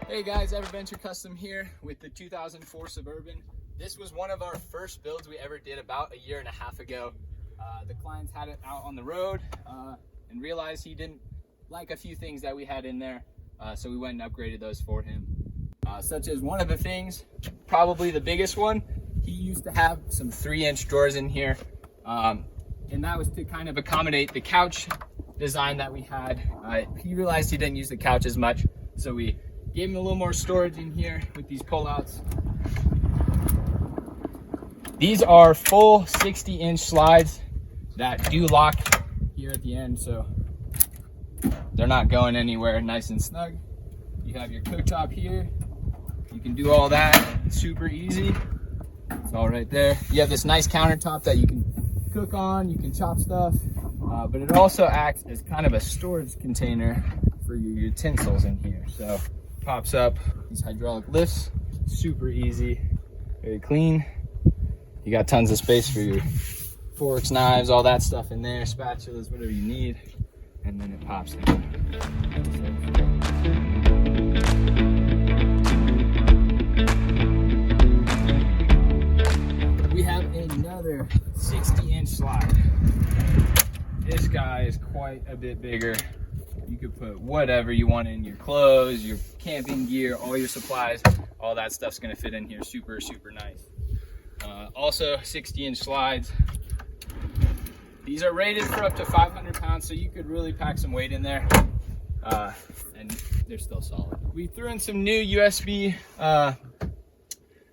Hey guys, Everventure Custom here with the 2004 Suburban. This was one of our first builds we ever did about a year and a half ago. The clients had it out on the road and realized he didn't like a few things that we had in there. So we went and upgraded those for him. Such as one of the things, probably the biggest one, he used to have some 3-inch drawers in here. And that was to kind of accommodate the couch design that we had. He realized he didn't use the couch as much, so we gave him a little more storage in here with these pullouts. These are full 60-inch slides that do lock here at the end, so they're not going anywhere, nice and snug. You have your cooktop here. You can do all that super easy. It's all right there. You have this nice countertop that you can cook on, you can chop stuff, but it also acts as kind of a storage container for your utensils in here. So pops up, these hydraulic lifts, super easy, very clean. You got tons of space for your forks, knives, all that stuff in there, spatulas, whatever you need, and then it pops down. We have another 60-inch slide. This guy is quite a bit bigger. You could put whatever you want in, your clothes, your camping gear, all your supplies, all that stuff's gonna fit in here super, super nice. Also 60-inch slides. These are rated for up to 500 pounds, so you could really pack some weight in there, and they're still solid. We threw in some new USB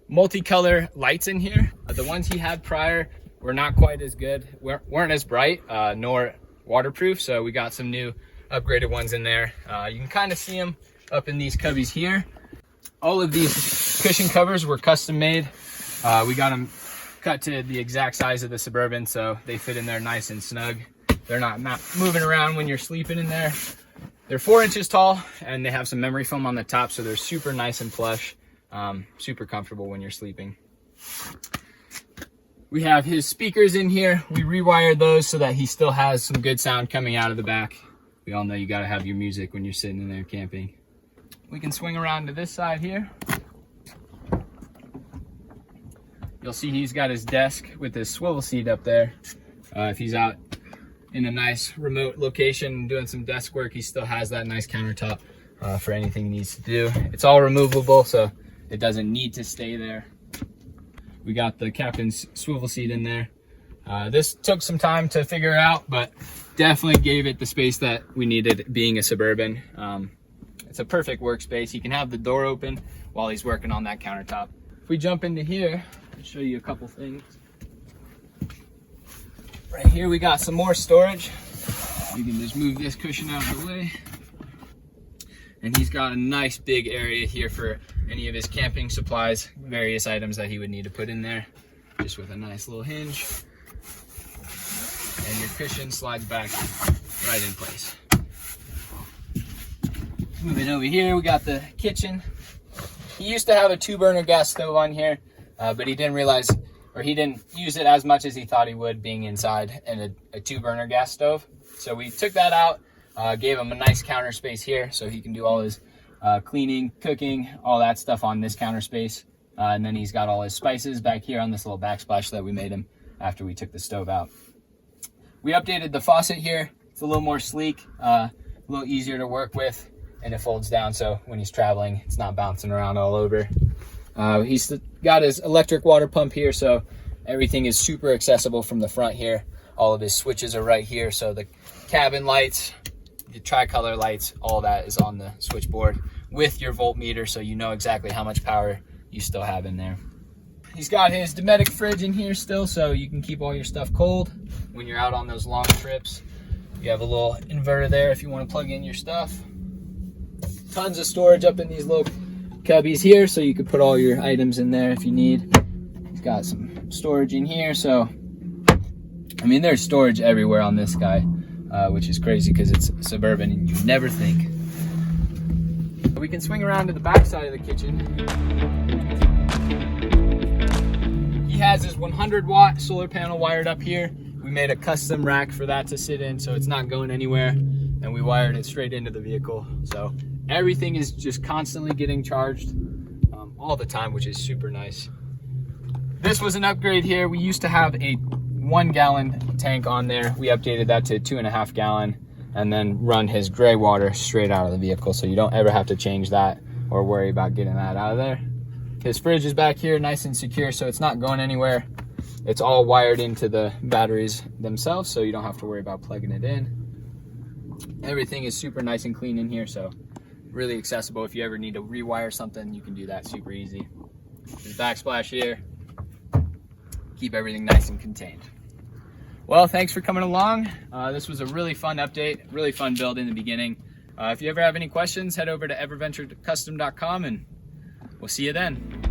multicolor lights in here. The ones he had prior were not quite as good, weren't as bright, nor waterproof, so we got some new upgraded ones in there. You can kind of see them up in these cubbies here. All of these cushion covers were custom made. We got them cut to the exact size of the Suburban, so they fit in there nice and snug. They're not moving around when you're sleeping in there. They're 4 inches tall, and they have some memory foam on the top, so they're super nice and plush, super comfortable when you're sleeping. We have his speakers in here. We rewired those so that he still has some good sound coming out of the back. We all know you gotta have your music when you're sitting in there camping. We can swing around to this side here. You'll see he's got his desk with his swivel seat up there. If he's out in a nice remote location doing some desk work, he still has that nice countertop for anything he needs to do. It's all removable, so it doesn't need to stay there. We got the captain's swivel seat in there. This took some time to figure out, but definitely gave it the space that we needed being a Suburban. It's a perfect workspace. He can have the door open while he's working on that countertop. If we jump into here, I'll show you a couple things. Right here we got some more storage. You can just move this cushion out of the way. And he's got a nice big area here for any of his camping supplies, various items that he would need to put in there, just with a nice little hinge. And your cushion slides back right in place. Moving over here, we got the kitchen. He used to have a 2-burner gas stove on here, but he didn't realize, or he didn't use it as much as he thought he would being inside in a 2-burner gas stove. So we took that out, gave him a nice counter space here so he can do all his cleaning, cooking, all that stuff on this counter space. And then he's got all his spices back here on this little backsplash that we made him after we took the stove out. We updated the faucet here. It's a little more sleek, a little easier to work with, and it folds down so when he's traveling, it's not bouncing around all over. He's got his electric water pump here, so everything is super accessible from the front here. All of his switches are right here, so the cabin lights, the tricolor lights, all that is on the switchboard with your voltmeter, so you know exactly how much power you still have in there. He's got his Dometic fridge in here still, so you can keep all your stuff cold when you're out on those long trips. You have a little inverter there if you want to plug in your stuff. Tons of storage up in these little cubbies here, so you could put all your items in there if you need. He's got some storage in here, so I mean there's storage everywhere on this guy, which is crazy because it's Suburban and you never think. We can swing around to the back side of the kitchen. He has his 100-watt solar panel wired up here. We made a custom rack for that to sit in, so it's not going anywhere. And we wired it straight into the vehicle. So Everything is just constantly getting charged all the time, which is super nice. This was an upgrade here. We used to have a 1 gallon tank on there. We updated that to 2.5 gallon, and then run his gray water straight out of the vehicle, so you don't ever have to change that or worry about getting that out of there. His fridge is back here nice and secure, so it's not going anywhere. It's all wired into the batteries themselves, so you don't have to worry about plugging it in. Everything is super nice and clean in here, so really accessible. If you ever need to rewire something, you can do that super easy. There's backsplash here. Keep everything nice and contained. Well, thanks for coming along. This was a really fun update, really fun build in the beginning. If you ever have any questions, head over to everventurecustom.com and we'll see you then.